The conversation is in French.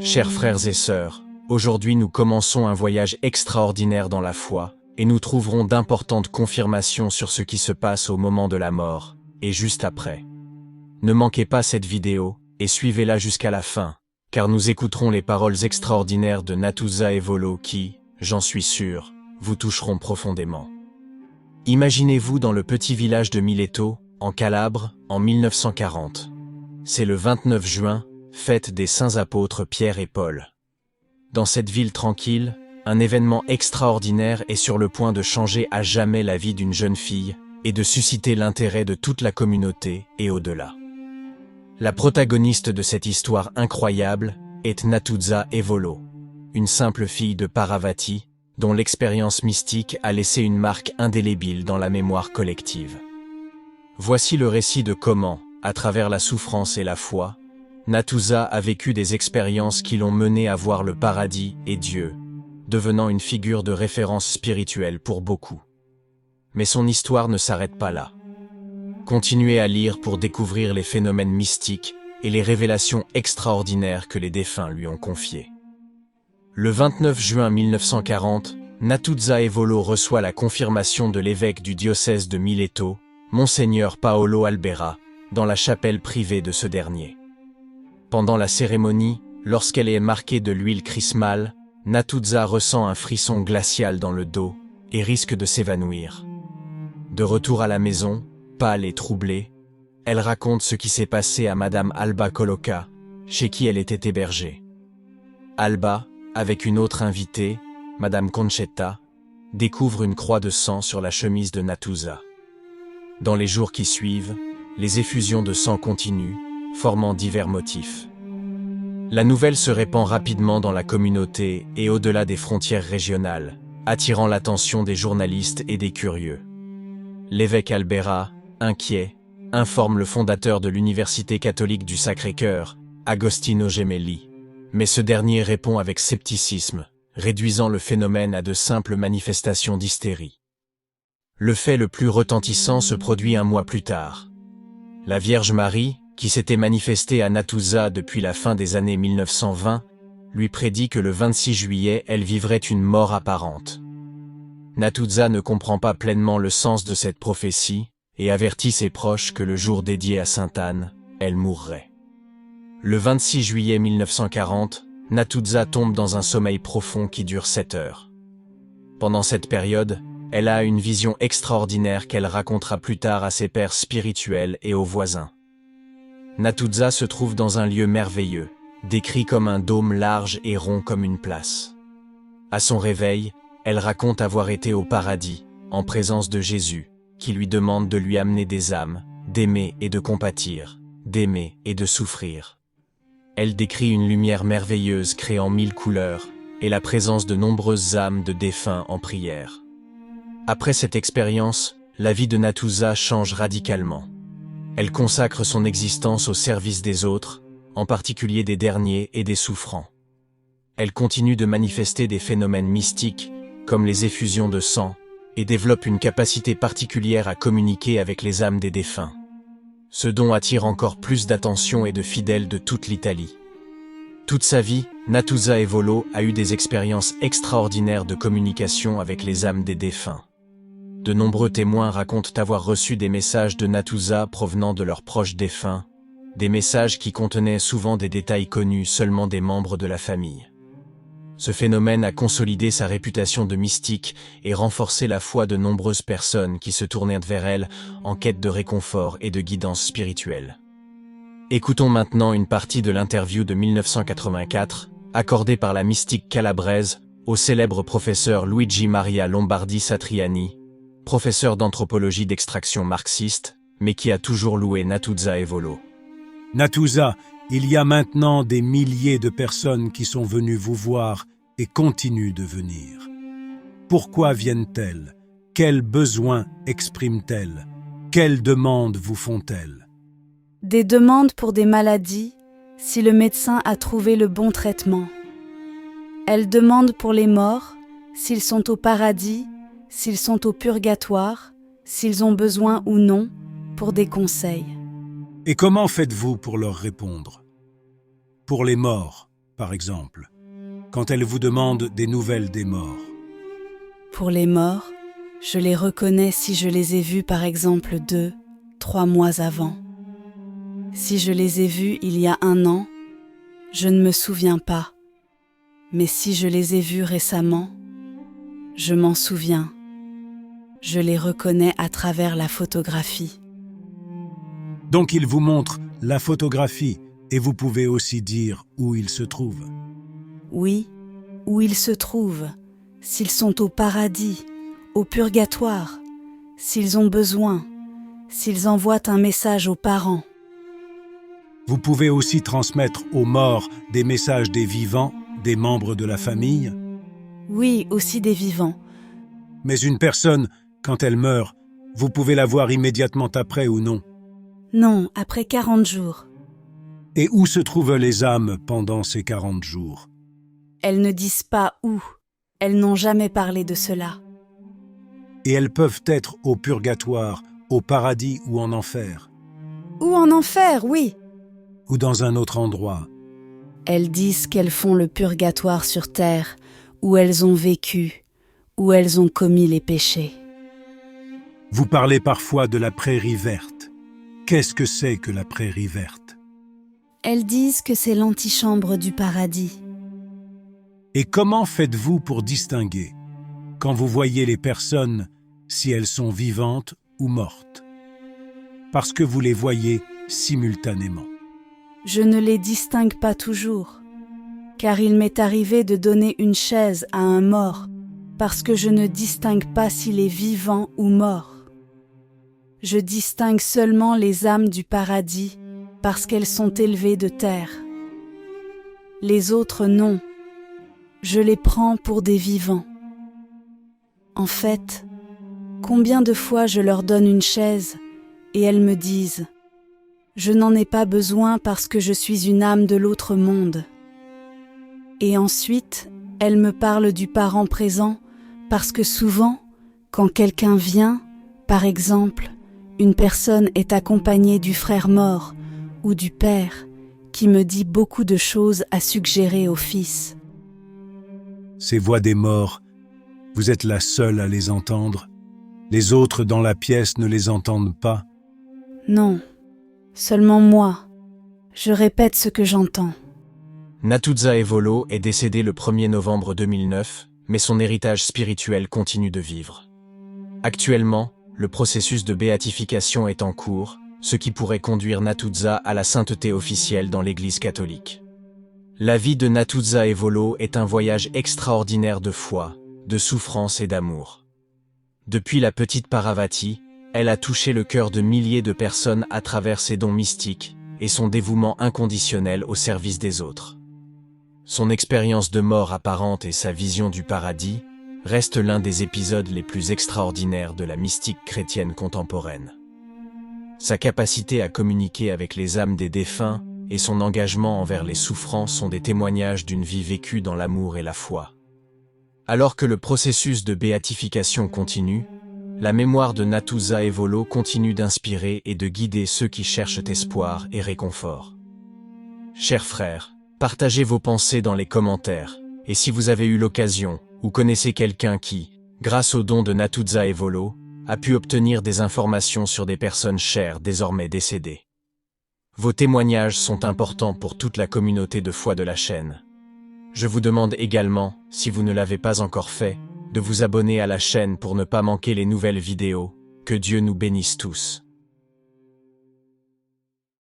Chers frères et sœurs, aujourd'hui nous commençons un voyage extraordinaire dans la foi, et nous trouverons d'importantes confirmations sur ce qui se passe au moment de la mort, et juste après. Ne manquez pas cette vidéo, et suivez-la jusqu'à la fin, car nous écouterons les paroles extraordinaires de Natouza Evolo qui, j'en suis sûr, vous toucheront profondément. Imaginez-vous dans le petit village de Mileto, en Calabre, en 1940. C'est le 29 juin, fête des saints apôtres Pierre et Paul. Dans cette ville tranquille, un événement extraordinaire est sur le point de changer à jamais la vie d'une jeune fille et de susciter l'intérêt de toute la communauté et au-delà. La protagoniste de cette histoire incroyable est Natouza Evolo, une simple fille de Paravati, dont l'expérience mystique a laissé une marque indélébile dans la mémoire collective. Voici le récit de comment, à travers la souffrance et la foi, Natouza a vécu des expériences qui l'ont menée à voir le paradis et Dieu, devenant une figure de référence spirituelle pour beaucoup. Mais son histoire ne s'arrête pas là. Continuez à lire pour découvrir les phénomènes mystiques et les révélations extraordinaires que les défunts lui ont confiées. Le 29 juin 1940, Natouza Evolo reçoit la confirmation de l'évêque du diocèse de Mileto, Monseigneur Paolo Albera, dans la chapelle privée de ce dernier. Pendant la cérémonie, lorsqu'elle est marquée de l'huile chrismale, Natouza ressent un frisson glacial dans le dos et risque de s'évanouir. De retour à la maison, pâle et troublée, elle raconte ce qui s'est passé à Madame Alba Coloca, chez qui elle était hébergée. Alba, avec une autre invitée, Madame Conchetta, découvre une croix de sang sur la chemise de Natouza. Dans les jours qui suivent, les effusions de sang continuent, formant divers motifs. La nouvelle se répand rapidement dans la communauté et au-delà des frontières régionales, attirant l'attention des journalistes et des curieux. L'évêque Albera, inquiet, informe le fondateur de l'Université catholique du Sacré-Cœur, Agostino Gemelli, mais ce dernier répond avec scepticisme, réduisant le phénomène à de simples manifestations d'hystérie. Le fait le plus retentissant se produit un mois plus tard. La Vierge Marie, qui s'était manifestée à Natouza depuis la fin des années 1920, lui prédit que le 26 juillet elle vivrait une mort apparente. Natouza ne comprend pas pleinement le sens de cette prophétie et avertit ses proches que le jour dédié à Sainte Anne, elle mourrait. Le 26 juillet 1940, Natouza tombe dans un sommeil profond qui dure 7 heures. Pendant cette période, elle a une vision extraordinaire qu'elle racontera plus tard à ses pères spirituels et aux voisins. Natouza se trouve dans un lieu merveilleux, décrit comme un dôme large et rond comme une place. À son réveil, elle raconte avoir été au paradis, en présence de Jésus, qui lui demande de lui amener des âmes, d'aimer et de compatir, d'aimer et de souffrir. Elle décrit une lumière merveilleuse créant 1000 couleurs, et la présence de nombreuses âmes de défunts en prière. Après cette expérience, la vie de Natouza change radicalement. Elle consacre son existence au service des autres, en particulier des derniers et des souffrants. Elle continue de manifester des phénomènes mystiques, comme les effusions de sang, et développe une capacité particulière à communiquer avec les âmes des défunts. Ce don attire encore plus d'attention et de fidèles de toute l'Italie. Toute sa vie, Natouza Evolo a eu des expériences extraordinaires de communication avec les âmes des défunts. De nombreux témoins racontent avoir reçu des messages de Natouza provenant de leurs proches défunts, des messages qui contenaient souvent des détails connus seulement des membres de la famille. Ce phénomène a consolidé sa réputation de mystique et renforcé la foi de nombreuses personnes qui se tournaient vers elle en quête de réconfort et de guidance spirituelle. Écoutons maintenant une partie de l'interview de 1984, accordée par la mystique calabraise au célèbre professeur Luigi Maria Lombardi Satriani, professeur d'anthropologie d'extraction marxiste, mais qui a toujours loué Natouza Evolo. Natouza, il y a maintenant des milliers de personnes qui sont venues vous voir et continuent de venir. Pourquoi viennent-elles? Quels besoins expriment-elles? Quelles demandes vous font-elles? Des demandes pour des maladies, si le médecin a trouvé le bon traitement. Elles demandent pour les morts, s'ils sont au paradis, s'ils sont au purgatoire, s'ils ont besoin ou non, pour des conseils. Et comment faites-vous pour leur répondre? Pour les morts, par exemple, quand elle vous demande des nouvelles des morts? Pour les morts, je les reconnais si je les ai vus par exemple 2, 3 mois avant. Si je les ai vus il y a 1 an, je ne me souviens pas. Mais si je les ai vus récemment, je m'en souviens. Je les reconnais à travers la photographie. Donc il vous montre la photographie et vous pouvez aussi dire où ils se trouvent. Oui, où ils se trouvent, s'ils sont au paradis, au purgatoire, s'ils ont besoin, s'ils envoient un message aux parents. Vous pouvez aussi transmettre aux morts des messages des vivants, des membres de la famille. Oui, aussi des vivants. Mais une personne, quand elle meurt, vous pouvez la voir immédiatement après ou non? Non, après 40 jours. Et où se trouvent les âmes pendant ces 40 jours? Elles ne disent pas où. Elles n'ont jamais parlé de cela. Et elles peuvent être au purgatoire, au paradis ou en enfer, Ou en enfer, oui. ou dans un autre endroit. Elles disent qu'elles font le purgatoire sur terre, où elles ont vécu, où elles ont commis les péchés. Vous parlez parfois de la prairie verte. Qu'est-ce que c'est que la prairie verte? Elles disent que c'est l'antichambre du paradis. Et comment faites-vous pour distinguer, quand vous voyez les personnes, si elles sont vivantes ou mortes? Parce que vous les voyez simultanément. Je ne les distingue pas toujours, car il m'est arrivé de donner une chaise à un mort, parce que je ne distingue pas s'il est vivant ou mort. Je distingue seulement les âmes du paradis, parce qu'elles sont élevées de terre. Les autres non. Je les prends pour des vivants. En fait, combien de fois je leur donne une chaise et elles me disent « Je n'en ai pas besoin parce que je suis une âme de l'autre monde. » Et ensuite, elles me parlent du parent présent parce que souvent, quand quelqu'un vient, par exemple, une personne est accompagnée du frère mort ou du père qui me dit beaucoup de choses à suggérer au fils. Ces voix des morts, vous êtes la seule à les entendre? Les autres dans la pièce ne les entendent pas? Non, seulement moi. Je répète ce que j'entends. Natuzza Evolo est décédé le 1er novembre 2009, mais son héritage spirituel continue de vivre. Actuellement, le processus de béatification est en cours, ce qui pourrait conduire Natuzza à la sainteté officielle dans l'Église catholique. La vie de Natuzza Evolo est un voyage extraordinaire de foi, de souffrance et d'amour. Depuis la petite Paravati, elle a touché le cœur de milliers de personnes à travers ses dons mystiques et son dévouement inconditionnel au service des autres. Son expérience de mort apparente et sa vision du paradis restent l'un des épisodes les plus extraordinaires de la mystique chrétienne contemporaine. Sa capacité à communiquer avec les âmes des défunts et son engagement envers les souffrants sont des témoignages d'une vie vécue dans l'amour et la foi. Alors que le processus de béatification continue, la mémoire de Natuzza Evolo continue d'inspirer et de guider ceux qui cherchent espoir et réconfort. Chers frères, partagez vos pensées dans les commentaires, et si vous avez eu l'occasion, ou connaissez quelqu'un qui, grâce au don de Natuzza Evolo, a pu obtenir des informations sur des personnes chères désormais décédées. Vos témoignages sont importants pour toute la communauté de foi de la chaîne. Je vous demande également, si vous ne l'avez pas encore fait, de vous abonner à la chaîne pour ne pas manquer les nouvelles vidéos. Que Dieu nous bénisse tous.